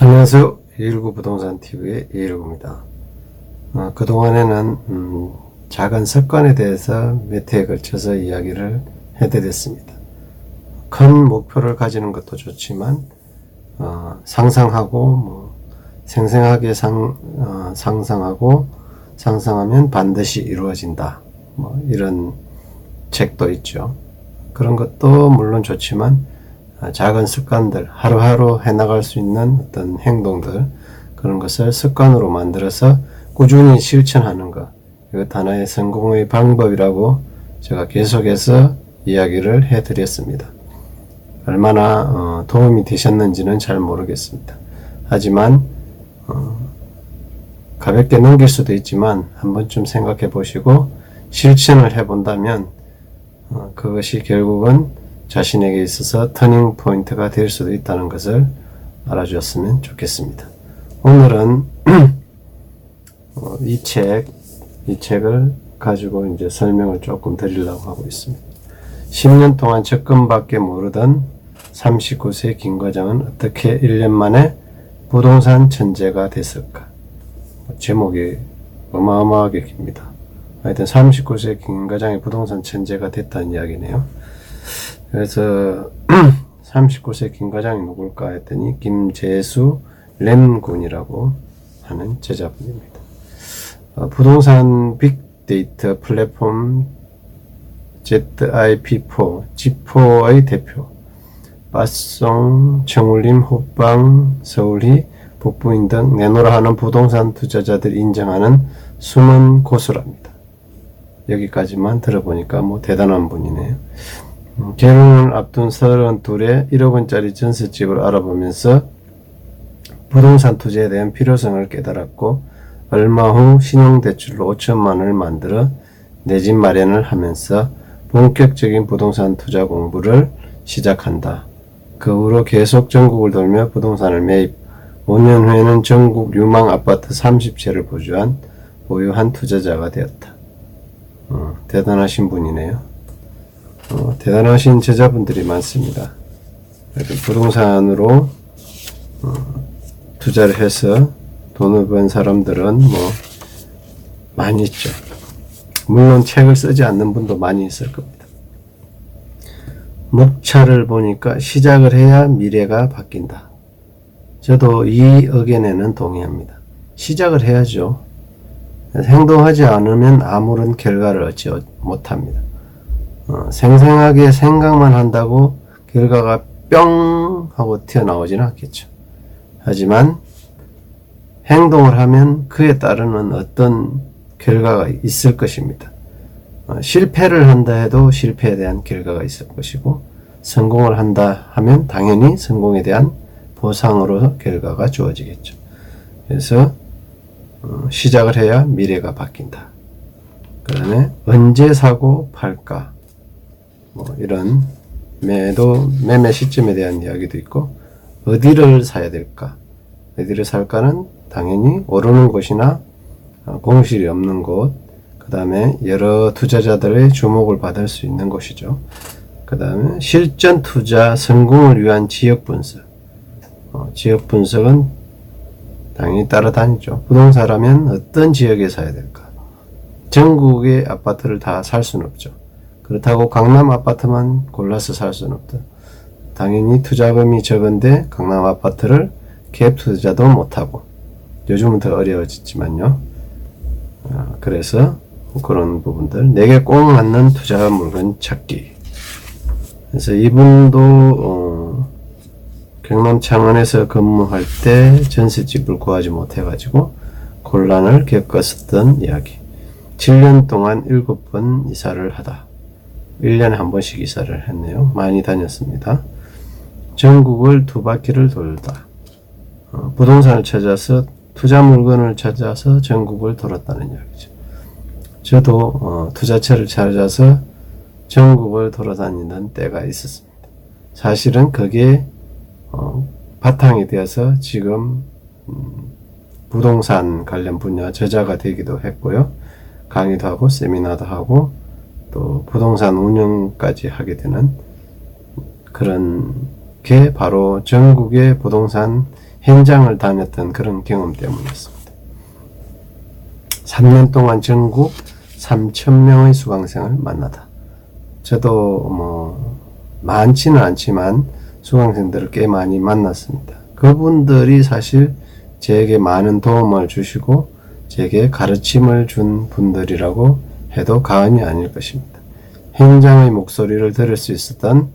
안녕하세요. 219 부동산 TV의 219입니다. 그동안에는 작은 습관에 대해서 몇 회에 걸쳐서 이야기를 해드렸습니다. 큰 목표를 가지는 것도 좋지만 상상하고 생생하게 상상하고 상상하면 반드시 이루어진다. 이런 책도 있죠. 그런 것도 물론 좋지만 작은 습관들, 하루하루 해나갈 수 있는 어떤 행동들, 그런 것을 습관으로 만들어서 꾸준히 실천하는 것, 이것 하나의 성공의 방법이라고 제가 계속해서 이야기를 해드렸습니다. 얼마나 도움이 되셨는지는 잘 모르겠습니다. 하지만 가볍게 넘길 수도 있지만 한 번쯤 생각해 보시고 실천을 해본다면 그것이 결국은 자신에게 있어서 터닝 포인트가 될 수도 있다는 것을 알아주었으면 좋겠습니다. 오늘은 이 책을 가지고 이제 설명을 조금 드리려고 하고 있습니다. 10년 동안 적금밖에 모르던 39세 김 과장은 어떻게 1년 만에 부동산 천재가 됐을까? 제목이 어마어마하게 깁니다. 하여튼 39세 김 과장이 부동산 천재가 됐다는 이야기네요. 그래서 39세 김 과장이 누굴까 했더니 김재수 램군이라고 하는 제자분입니다. 부동산 빅데이터 플랫폼 ZIP4, G4의 대표, 빠송, 청울림, 호빵, 서울이, 북부인 등 내놓으라 하는 부동산 투자자들이 인정하는 숨은 고수랍니다. 여기까지만 들어보니까 대단한 분이네요. 결혼을 앞둔 32에 1억 원짜리 전셋집을 알아보면서 부동산 투자에 대한 필요성을 깨달았고 얼마 후 신용대출로 5천만 원을 만들어 내 집 마련을 하면서 본격적인 부동산 투자 공부를 시작한다. 그 후로 계속 전국을 돌며 부동산을 매입, 5년 후에는 전국 유망 아파트 30채를 보유한 투자자가 되었다. 대단하신 분이네요. 대단하신 제자분들이 많습니다. 부동산으로 투자를 해서 돈을 번 사람들은 많이 있죠. 물론 책을 쓰지 않는 분도 많이 있을 겁니다. 목차를 보니까 시작을 해야 미래가 바뀐다. 저도 이 의견에는 동의합니다. 시작을 해야죠. 행동하지 않으면 아무런 결과를 얻지 못합니다. 생생하게 생각만 한다고 결과가 뿅 하고 튀어나오지는 않겠죠. 하지만 행동을 하면 그에 따르는 어떤 결과가 있을 것입니다. 실패를 한다 해도 실패에 대한 결과가 있을 것이고 성공을 한다 하면 당연히 성공에 대한 보상으로 결과가 주어지겠죠. 그래서 시작을 해야 미래가 바뀐다. 그 다음에 언제 사고 팔까? 이런 매매 시점에 대한 이야기도 있고 어디를 사야 될까? 어디를 살까는 당연히 오르는 곳이나 공실이 없는 곳, 그 다음에 여러 투자자들의 주목을 받을 수 있는 곳이죠. 그 다음에 실전 투자 성공을 위한 지역 분석. 지역 분석은 당연히 따라다니죠. 부동산이라면 어떤 지역에 사야 될까? 전국의 아파트를 다 살 수는 없죠. 그렇다고 강남 아파트만 골라서 살 수는 없다. 당연히 투자금이 적은데 강남 아파트를 갭 투자도 못하고 요즘은 더 어려워졌지만요. 그래서 그런 부분들 내게 꼭 맞는 투자 물건 찾기. 그래서 이분도 경남 창원에서 근무할 때 전셋집을 구하지 못해가지고 곤란을 겪었었던 이야기. 7년 동안 7번 이사를 하다. 1년에 한 번씩 이사를 했네요. 많이 다녔습니다. 전국을 2바퀴를 돌다. 부동산을 찾아서 투자 물건을 찾아서 전국을 돌았다는 이야기죠. 저도 투자처를 찾아서 전국을 돌아다니던 때가 있었습니다. 사실은 그게 바탕이 되어서 지금 부동산 관련 분야 저자가 되기도 했고요. 강의도 하고 세미나도 하고 또 부동산 운영까지 하게 되는 그런 게 바로 전국의 부동산 현장을 다녔던 그런 경험 때문이었습니다. 3년 동안 전국 3,000명의 수강생을 만나다. 저도 뭐 많지는 않지만 수강생들을 꽤 많이 만났습니다. 그분들이 사실 제게 많은 도움을 주시고 제게 가르침을 준 분들이라고 해도 과언이 아닐 것입니다. 현장의 목소리를 들을 수 있었던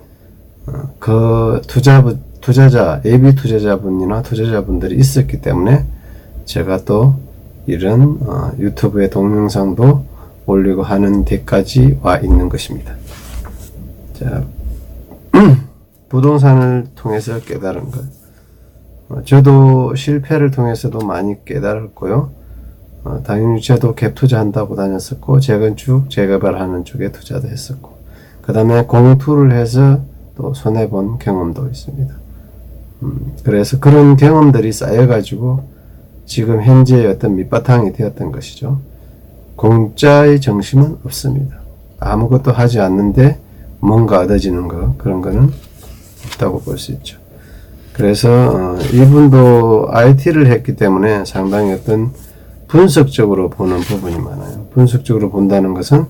그 투자자, 예비 투자자분이나 투자자분들이 있었기 때문에 제가 또 이런 유튜브에 동영상도 올리고 하는 데까지 와 있는 것입니다. 자, 부동산을 통해서 깨달은 것. 저도 실패를 통해서도 많이 깨달았고요. 당연히 저도 갭 투자한다고 다녔었고, 재건축, 재개발하는 쪽에 투자도 했었고, 그 다음에 공투를 해서 또 손해본 경험도 있습니다. 그래서 그런 경험들이 쌓여가지고 지금 현재의 어떤 밑바탕이 되었던 것이죠. 공짜의 정신은 없습니다. 아무것도 하지 않는데 뭔가 얻어지는 거, 그런 거는 없다고 볼 수 있죠. 그래서 이분도 IT를 했기 때문에 상당히 어떤 분석적으로 보는 부분이 많아요. 분석적으로 본다는 것은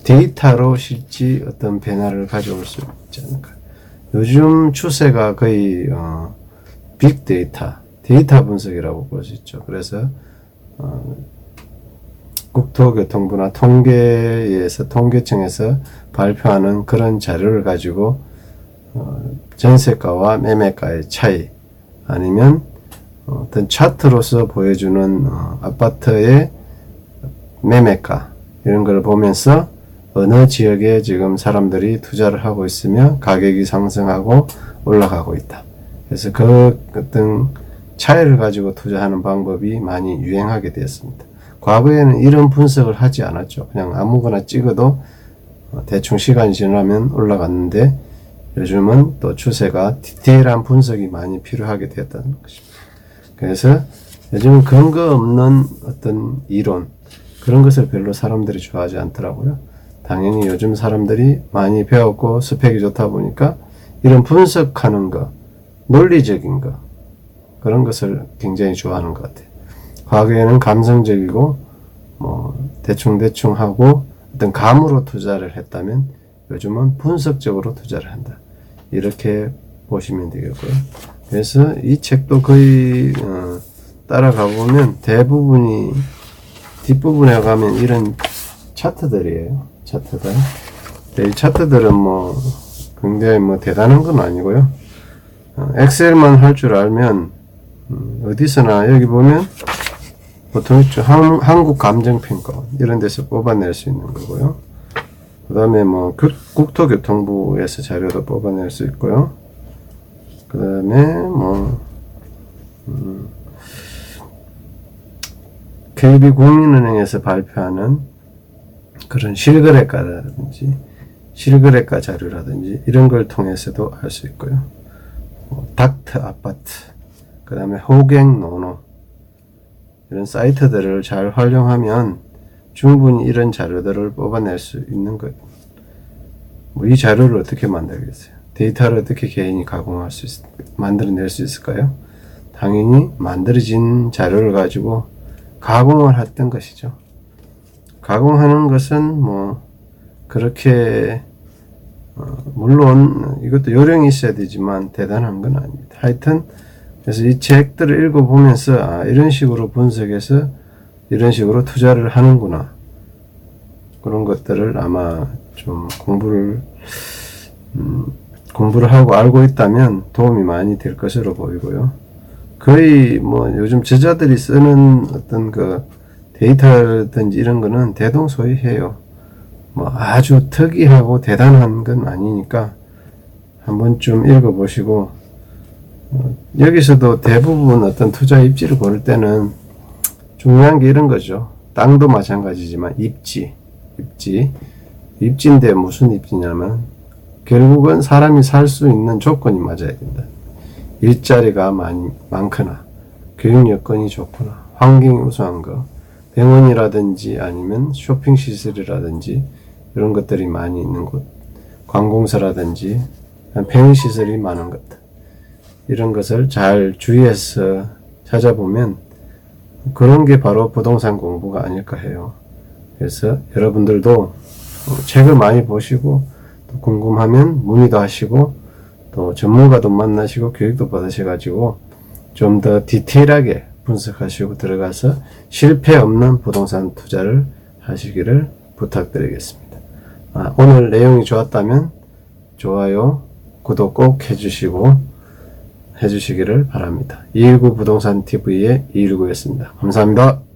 데이터로 실제 어떤 변화를 가져올 수 있지 않을까. 요즘 추세가 거의 빅데이터, 데이터 분석이라고 볼 수 있죠. 그래서 국토교통부나 통계청에서 발표하는 그런 자료를 가지고 전세가와 매매가의 차이, 아니면 어떤 차트로서 보여주는 아파트의 매매가, 이런 걸 보면서 어느 지역에 지금 사람들이 투자를 하고 있으며 가격이 상승하고 올라가고 있다. 그래서 그 어떤 차이를 가지고 투자하는 방법이 많이 유행하게 되었습니다. 과거에는 이런 분석을 하지 않았죠. 그냥 아무거나 찍어도 대충 시간이 지나면 올라갔는데, 요즘은 또 추세가 디테일한 분석이 많이 필요하게 되었다는 것입니다. 그래서 요즘은 근거 없는 어떤 이론, 그런 것을 별로 사람들이 좋아하지 않더라고요. 당연히 요즘 사람들이 많이 배웠고 스펙이 좋다 보니까 이런 분석하는 거, 논리적인 거, 그런 것을 굉장히 좋아하는 것 같아요. 과거에는 감성적이고 대충 하고 어떤 감으로 투자를 했다면 요즘은 분석적으로 투자를 한다. 이렇게 보시면 되겠고요. 그래서 이 책도 거의 따라가 보면 대부분이 뒷부분에 가면 이런 차트들이에요. 차트들. 이 차트들은 굉장히 대단한 건 아니고요. 엑셀만 할 줄 알면 어디서나, 여기 보면 보통 있죠. 한국감정평가 이런 데서 뽑아낼 수 있는 거고요. 그 다음에 국토교통부에서 자료도 뽑아낼 수 있고요. 그 다음에 KB국민은행에서 발표하는 그런 실거래가라든지 실거래가 자료라든지 이런 걸 통해서도 알 수 있고요. 닥터 아파트, 그 다음에 호갱노노, 이런 사이트들을 잘 활용하면 충분히 이런 자료들을 뽑아낼 수 있는 것. 이 자료를 어떻게 만들겠어요? 데이터를 어떻게 개인이 만들어낼 수 있을까요? 당연히 만들어진 자료를 가지고 가공을 했던 것이죠. 가공하는 것은 그렇게 물론 이것도 요령이 있어야 되지만 대단한 건 아닙니다. 하여튼 그래서 이 책들을 읽어보면서 이런 식으로 분석해서 이런 식으로 투자를 하는구나, 그런 것들을 아마 좀 공부를 하고 알고 있다면 도움이 많이 될 것으로 보이고요. 거의 요즘 저자들이 쓰는 어떤 그 데이터든지 이런 거는 대동소이해요. 아주 특이하고 대단한 건 아니니까 한번쯤 읽어보시고, 여기서도 대부분 어떤 투자 입지를 고를 때는 중요한 게 이런 거죠. 땅도 마찬가지지만 입지인데 무슨 입지냐면 결국은 사람이 살 수 있는 조건이 맞아야 된다. 일자리가 많거나 교육 여건이 좋거나 환경이 우수한 거, 병원이라든지 아니면 쇼핑 시설이라든지 이런 것들이 많이 있는 곳, 관공서라든지 편의시설이 많은 것, 이런 것을 잘 주의해서 찾아보면 그런 게 바로 부동산 공부가 아닐까 해요. 그래서 여러분들도 책을 많이 보시고 또 궁금하면 문의도 하시고 또 전문가도 만나시고 교육도 받으셔가지고 좀 더 디테일하게 분석하시고 들어가서 실패 없는 부동산 투자를 하시기를 부탁드리겠습니다. 오늘 내용이 좋았다면 좋아요, 구독 꼭 해주시기를 바랍니다. 219 부동산 TV의 219였습니다. 감사합니다.